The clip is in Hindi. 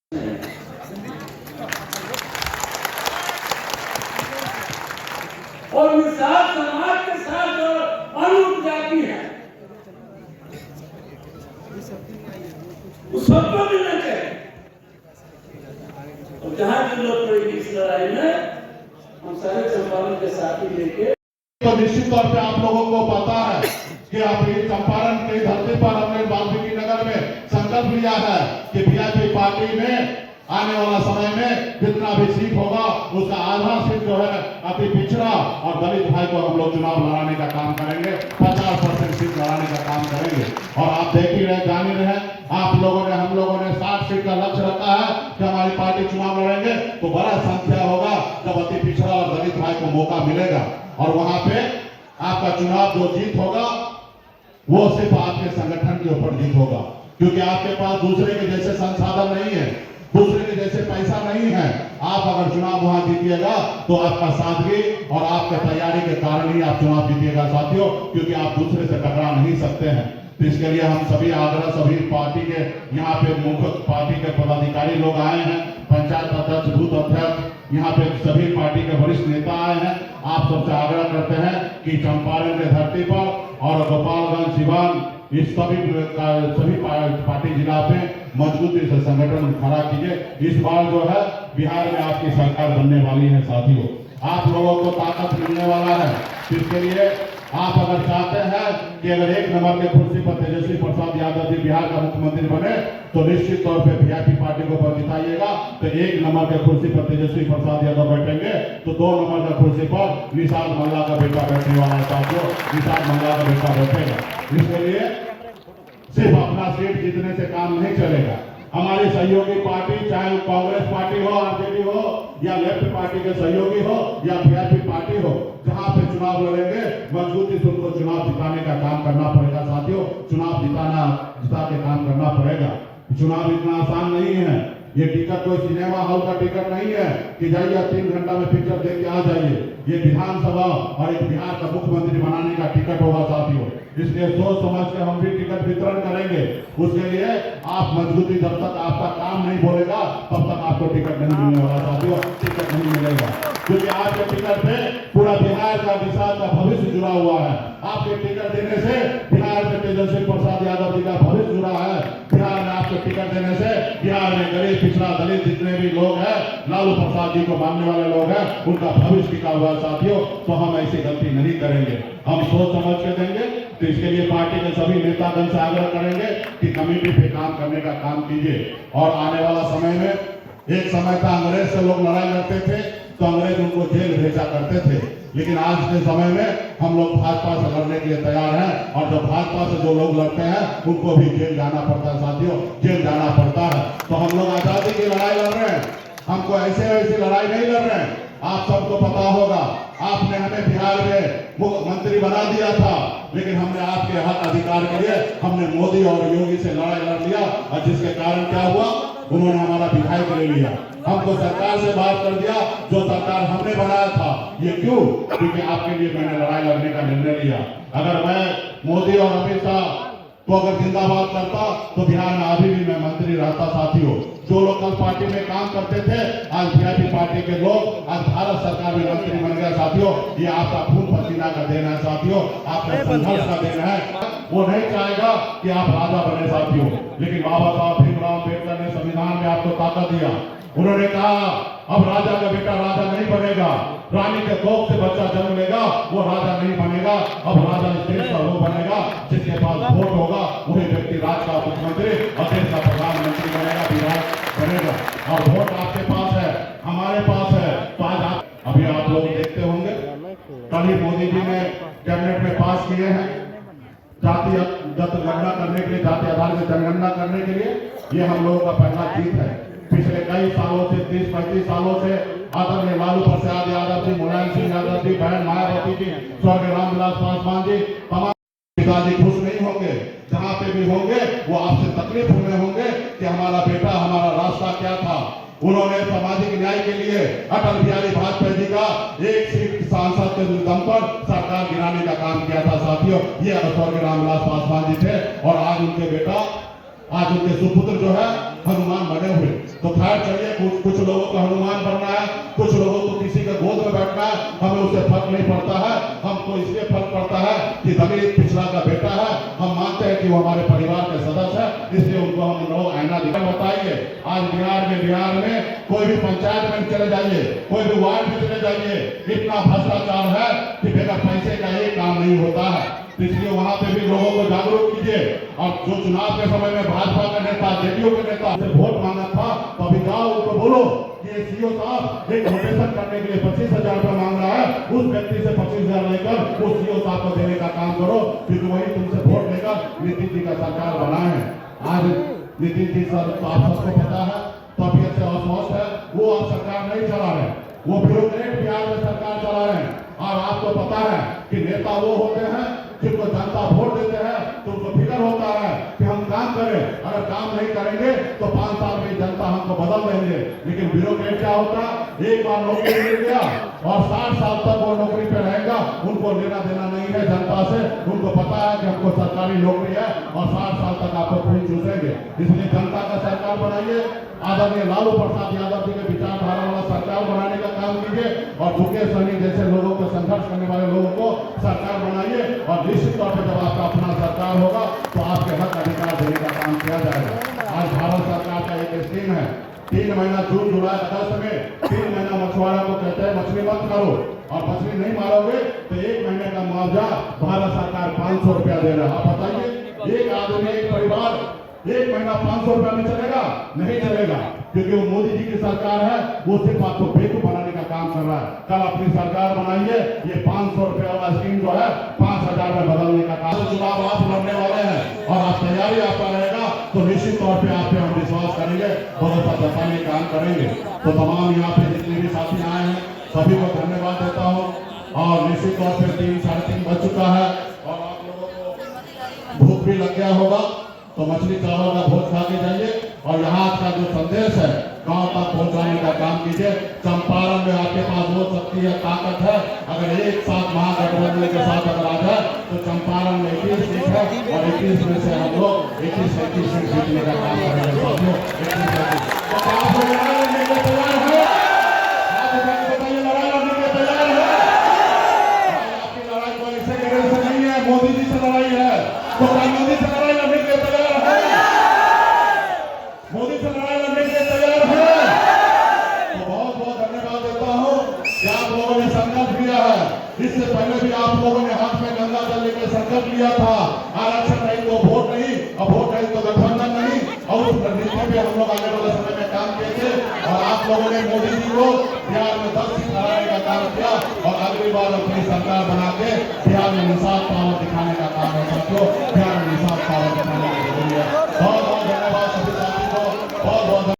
और विशाल समाज के साथ जो अनुरूप जाति है उस सबको मिलना चाहिए। और जहां जरूरत पड़ेगी इस लड़ाई में हम सारे चंपारण के साथी लेके, तो निश्चित तौर पे आप लोगों को पता है कि आप इस चंपारण की धरती पर हमने वाल्मीकि नगर में संकल्प लिया है कि वीआईपी पार्टी में आने वाला समय में जितना भी सीट होगा उसका आधा सीट जो है अति पिछड़ा और दलित भाई को हम लोग चुनाव लड़ाने का काम करेंगे। 50% सीट लड़ाने का काम करेंगे। और आप देख ही रहे, जान ही रहे, आप लोगों ने, हम लोगों ने 60 सीट का लक्ष्य रखा है कि हमारी पार्टी चुनाव लड़ेंगे तो बड़ा संख्या होगा जब अति पिछड़ा और दलित भाई को मौका मिलेगा। और वहां पे आपका चुनाव जो जीत होगा वो सिर्फ आपके संगठन के ऊपर जीत होगा, क्योंकि आपके पास दूसरे के जैसे संसाधन नहीं है, दूसरे के जैसे पैसा नहीं है। आप अगर चुनाव वहां जीतिएगा तो आपका सादगी और आपके तैयारी के कारण ही आप चुनाव जीतिएगा साथियों, क्योंकि आप दूसरे से टकरा नहीं सकते हैं। तो इसके लिए हम सभी आग्रह, सभी पार्टी के यहाँ पे मुख्य पार्टी के पदाधिकारी लोग आए हैं, पंचायत अध्यक्ष, बूथ अध्यक्ष, यहाँ पे सभी पार्टी के वरिष्ठ नेता आए हैं। आप सबसे आग्रह करते हैं कि चंपारण के धरती पर और गोपालगंज, सिवान, इस सभी पार्टी जिला पे मजबूती से संगठन खड़ा कीजिए। इस बार जो है बिहार में आपकी सरकार बनने वाली है साथियों, आप लोगों को ताकत मिलने वाला है। इसके लिए आप अगर चाहते हैं कि अगर 1 नंबर के कुर्सी पर तेजस्वी प्रसाद यादव जी बिहार का मुख्यमंत्री बने तो निश्चित तौर पे वीआईपी पार्टी को पर जिताइएगा। तो 1 नंबर के कुर्सी पर तेजस्वी प्रसाद यादव बैठेंगे तो 2 नंबर का कुर्सी पर निषाद मल्ला का बेटा बैठने वाला है साथियों, निषाद मल्ला का बेटा बैठेगा। इसके लिए सिर्फ अपना सीट जीतने से काम नहीं चलेगा। हमारी सहयोगी पार्टी, चाहे कांग्रेस पार्टी हो, आरजेडी हो, या लेफ्ट पार्टी के सहयोगी हो, या वीआईपी पार्टी हो, जहां पे चुनाव लड़ेंगे मजबूती से उनको चुनाव जिताने का काम करना पड़ेगा साथियों। चुनाव जिता के काम करना पड़ेगा। चुनाव इतना आसान नहीं है। ये टिकट कोई सिनेमा हॉल का टिकट नहीं है कि जाइए 3 घंटा में पिक्चर देख के आ जाइए। ये विधानसभा और एक बिहार का मुख्यमंत्री बनाने का टिकट होगा साथियों। इसलिए सोच समझ के हम भी टिकट वितरण करेंगे। उसके लिए आप मजबूती, जब तक आपका काम नहीं बोलेगा तब तक आपको टिकट नहीं मिलने वाला साथियों, टिकट नहीं मिलेगा। क्योंकि आपके टिकट पे पूरा बिहार का, विशाल का भविष्य जुड़ा हुआ है। आपके टिकट देने से बिहार में तेजस्वी प्रसाद यादव जी का भविष्य जुड़ा है। बिहार में आपको टिकट देने से बिहार में गरीब, पिछड़ा, दलित जितने भी लोग हैं, लालू प्रसाद जी को मानने वाले लोग हैं, उनका भविष्य टिका हुआ साथियों। तो हम ऐसी गलती नहीं करेंगे, हम सोच समझ के देंगे। तो इसके लिए पार्टी के सभी नेतागण से आग्रह करेंगे कि कमेटी पे काम करने का काम कीजिए। और आने वाला समय में, एक समय था अंग्रेज से लोग लड़ाई लड़ते थे तो अंग्रेज उनको जेल भेजा करते थे, लेकिन आज के समय में हम लोग भाजपा से लड़ने के लिए तैयार हैं। और जब भाजपा से जो लोग लड़ते हैं उनको भी जेल जाना पड़ता है साथियों, जेल जाना पड़ता है। तो हम लोग आजादी की लड़ाई लड़ रहे हैं, हमको ऐसे वैसी लड़ाई नहीं लड़ रहे हैं। आप सबको पता होगा, आपने हमें बिहार में मुख्यमंत्री बना दिया था, लेकिन हमने आपके हक अधिकार के लिए हमने मोदी और योगी से लड़ाई लड़ लिया। और जिसके कारण क्या हुआ, उन्होंने हमारा विधायक ले लिया, हमको सरकार से बाहर कर दिया, जो सरकार हमने बनाया था। ये क्यों? क्योंकि आपके लिए मैंने लड़ाई लड़ने का निर्णय लिया। अगर मैं मोदी और अमित शाह तो अगर जिंदाबाद करता तो बिहार में अभी भी मैं मंत्री रहता साथियों। जो लोग कल पार्टी में काम करते थे, आज वीआईपी पार्टी के लोग आज भारत सरकार में मंत्री बन गया साथियों। ये आपका खून पसीना का देन है साथियों, आपका संघर्ष का देन है। वो नहीं चाहेगा कि आप राजा बने साथियों, लेकिन बाबा साहब भीमराव अम्बेडकर ने संविधान में आपको ताकत दिया। उन्होंने कहा अब राजा का बेटा राजा नहीं बनेगा, रानी के कोख से बच्चा जन्म लेगा वो राजा नहीं बनेगा। अब राजा इस देश का वो बनेगा जिसके पास वोट होगा, वही व्यक्ति राज का मुख्यमंत्री और देश का प्रधानमंत्री बनेगा, विधायक बनेगा। और वोट आपके पास है, हमारे पास है। तो आज अभी आप लोग देखते होंगे, कल ही मोदी जी ने कैबिनेट में पास किए हैं जातिगत गणना करने के लिए, जाति आधार से जनगणना करने के लिए। ये हम लोगों का पहला जीत है। पिछले कई सालों से, 30-35 सालों से आदरणीय लालू प्रसाद यादव जी, मुलायम सिंह यादव जी, बहन मायावती जी, स्वर्गीय रामविलास पासवान जी, तमाम पिताजी खुश नहीं होंगे। जहां पे भी होंगे वो आपसे तकलीफ में होंगे कि हमारा बेटा, हमारा रास्ता क्या था। उन्होंने सामाजिक न्याय के लिए अटल बिहारी वाजपेयी जी का 1 सीट सांसद के दम पर सरकार गिराने का काम किया था साथियों। ये स्वर्गीय रामविलास पासवान जी थे। और आज उनके बेटा, आज उनके सुपुत्र जो है हनुमान बने हुए। तो खैर चलिए, कुछ लोगों को हनुमान बनना है, कुछ लोगों को किसी के गोद में बैठना है, हमें उससे फर्क नहीं पड़ता है। हमको इसलिए फर्क पड़ता है कि दलित पिछड़ा का बेटा है, हम मानते हैं कि वो हमारे परिवार के सदस्य है, इसलिए उनको हम लोग आईना दिखा। बताइए, आज बिहार में कोई भी पंचायत में चले जाइए, कोई भी वार्ड में चले जाइए, इतना भ्रष्टाचार है कि बगैर पैसे का ये काम नहीं होता है। इसलिए वहां पे भी लोगों को जागरूक कीजिए। और जो चुनाव के समय में भाजपा का नेता, जेडीयू के नेता से वोट मांगा था, तो अभी जाओ उनको बोलो कि ये सीओ साहब एक रोटेशन करने के लिए 25,000 रुपया मांग रहा है, उस व्यक्ति से 25,000 लेकर उस सीओ साहब को देने का काम करो, क्योंकि वही तुमसे वोट लेकर नीतीश जी का सरकार बनाए हैं। आज नीतीश जी सर तो आप सबको पता है, तबियत से अस्वस्थ है, वो अब सरकार नहीं चला रहे, वो ब्यूरोक्रेट बिहार में सरकार चला रहे हैं। और आपको पता है कि नेता वो होते हैं जिनको जनता वोट देते हैं, तो उनको फिक्र होता है कि हम काम करें, अगर काम नहीं करेंगे तो 5 साल में जनता हमको बदल देंगे। लेकिन ब्यूरोक्रेट क्या होता है, एक बार नौकरी मिल गया और 60 साल तक वो नौकरी पे रहेगा, उनको लेना देना नहीं है जनता से। उनको पता है कि हमको सरकारी नौकरी है और 60 साल तक आपको खून चूसेंगे। इसलिए जनता का सरकार बनाइए, आदरणीय लालू प्रसाद यादव जी के विचारधारा वाला सरकार बनाने का काम कीजिए और मुकेश सहनी जैसे लोगों को, संघर्ष करने वाले लोगों को सरकार बनाइए। और निश्चित तौर पर जब आपका अपना सरकार होगा तो आपके हक अधिकार देने का काम किया जाएगा। आज भारत सरकार का एक स्कीम है, 3 महीना जून जुलाई अगस्त में 3 महीना मछुआरा को कहते हैं मछली मत करो, और मछली नहीं मारोगे तो 1 महीने का मुआवजा भारत सरकार 500 रुपया दे रहा है। आप बताइए, एक आदमी, एक परिवार 1 महीना 500 रुपया में चलेगा? नहीं चलेगा, क्योंकि वो मोदी जी की सरकार है, वो सिर्फ आपको बेवकूफ बनाने का काम कर रहा है। कल अपनी सरकार बनाइए, ये 500 रुपया वाला स्कीम जो है 5,000 में बदलने का काम। चुनाव आप लड़ने वाले हैं और आप तैयारी आपका रहेगा तो निश्चित तौर पे आप पे हम विश्वास करेंगे, भरोसा जताने का काम करेंगे। तो तमाम यहाँ पे जितने भी साथी आए हैं सभी को धन्यवाद देता हूँ। और निश्चित तौर पर 3 साढ़े 3 बज चुका है और आप लोगों को भूख भी लग गया होगा, तो मछली चावल का भोज खा के जाइए और यहाँ का जो संदेश है गांव तक पहुंचाने का काम कीजिए। चंपारण में आपके पास वो शक्ति है, ताकत है, अगर एक साथ महागठबंधन के साथ अगर आ जाए तो चंपारण में 21 सीट है और 21 में से हम लोग 21 से 21 सीट जीतने का काम करेंगे। साथियों, 21 तो आप लोग लड़ाई लड़ने के तैयार हैं? आप बताइए, लड़ाई लड़ने के तैयार है? आपकी लड़ाई कोई ऐसे गरीब से नहीं है, मोदी जी से लड़ाई है। तो क्या मोदी से लड़ाई लड़ने के लिए तैयार है? मोदी से लड़ाई लड़ने के लिए तैयार है? तो बहुत बहुत धन्यवाद देता हूँ कि आप लोगों ने संकल्प लिया है। इससे पहले भी आप लोगों ने हाथ में गंगा जल लेकर संकल्प लिया था, आरक्षण नहीं तो वोट नहीं, और वोट नहीं तो गठबंधन नहीं, और उस रणनीति पे हम लोग आने वाले समय में काम किए थे। और आप लोगों ने मोदी जी को बिहार में 10 सीट हराने का काम किया और अगली बार अपनी सरकार बना के बिहार में मिसाल पावर दिखाने